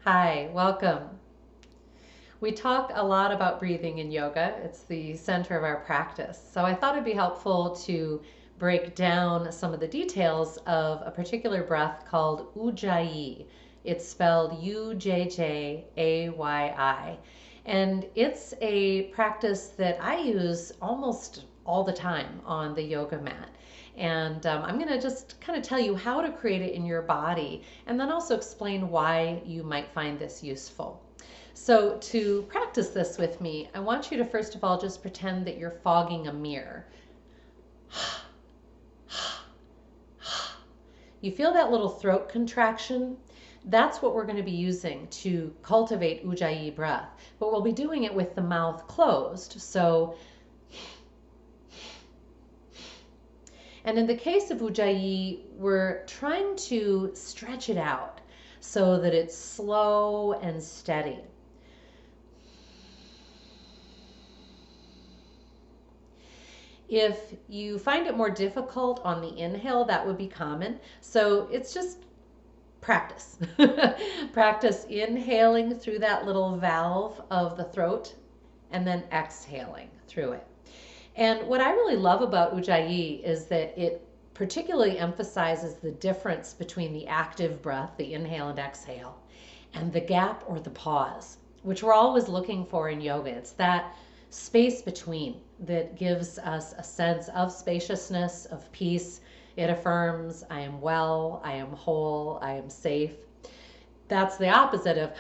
Hi, welcome. We talk a lot about breathing in yoga. It's the center of our practice. So I thought it'd be helpful to break down some of the details of a particular breath called Ujjayi. It's spelled Ujjayi. And it's a practice that I use almost all the time on the yoga mat. And I'm going to just kind of tell you how to create it in your body and then also explain why you might find this useful. So, to practice this with me, I want you to first of all just pretend that you're fogging a mirror. You feel that little throat contraction? That's what we're going to be using to cultivate Ujjayi breath. But we'll be doing it with the mouth closed. And in the case of Ujjayi, we're trying to stretch it out so that it's slow and steady. If you find it more difficult on the inhale, that would be common. So it's just practice. Practice inhaling through that little valve of the throat and then exhaling through it. And what I really love about Ujjayi is that it particularly emphasizes the difference between the active breath, the inhale and exhale, and the gap or the pause, which we're always looking for in yoga. It's that space between that gives us a sense of spaciousness, of peace. It affirms, I am well, I am whole, I am safe. That's the opposite of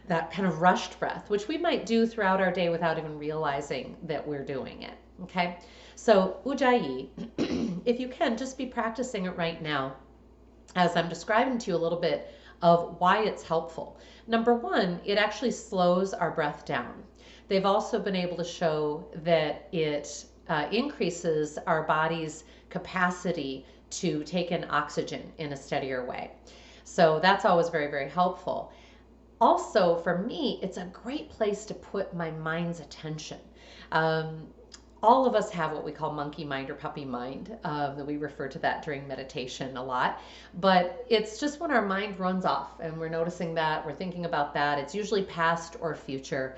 that kind of rushed breath, which we might do throughout our day without even realizing that we're doing it. Okay? So, Ujjayi, if you can, just be practicing it right now as I'm describing to you a little bit of why it's helpful. Number one, it actually slows our breath down. They've also been able to show that it increases our body's capacity to take in oxygen in a steadier way. So that's always very, very helpful. Also, for me, it's a great place to put my mind's attention. Um, all of us have what we call monkey mind or puppy mind. That we refer to that during meditation a lot. But it's just when our mind runs off and we're noticing that, we're thinking about that. It's usually past or future,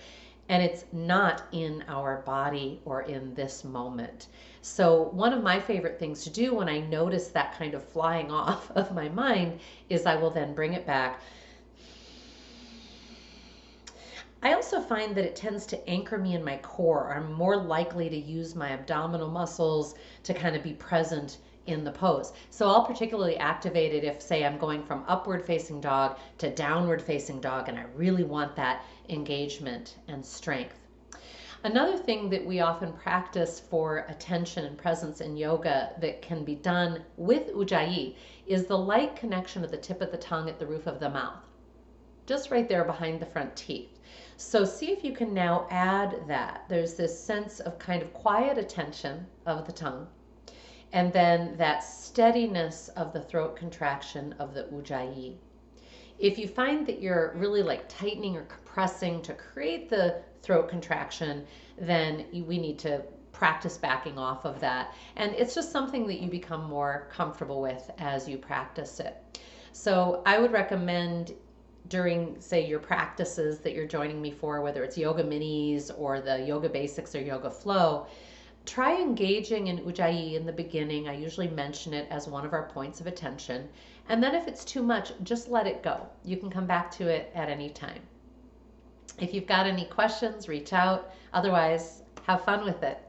and it's not in our body or in this moment. So, one of my favorite things to do when I notice that kind of flying off of my mind is I will then bring it back. I also find that it tends to anchor me in my core. I'm more likely to use my abdominal muscles to kind of be present in the pose. So I'll particularly activate it if, say, I'm going from upward facing dog to downward facing dog and I really want that engagement and strength. Another thing that we often practice for attention and presence in yoga that can be done with Ujjayi is the light connection of the tip of the tongue at the roof of the mouth, just right there behind the front teeth. So see if you can now add that. There's this sense of kind of quiet attention of the tongue, and then that steadiness of the throat contraction of the Ujjayi. If you find that you're really like tightening or compressing to create the throat contraction, then we need to practice backing off of that. And it's just something that you become more comfortable with as you practice it. So I would recommend during, say, your practices that you're joining me for, whether it's yoga minis or the yoga basics or yoga flow, try engaging in Ujjayi in the beginning. I usually mention it as one of our points of attention. And then if it's too much, just let it go. You can come back to it at any time. If you've got any questions, reach out. Otherwise, have fun with it.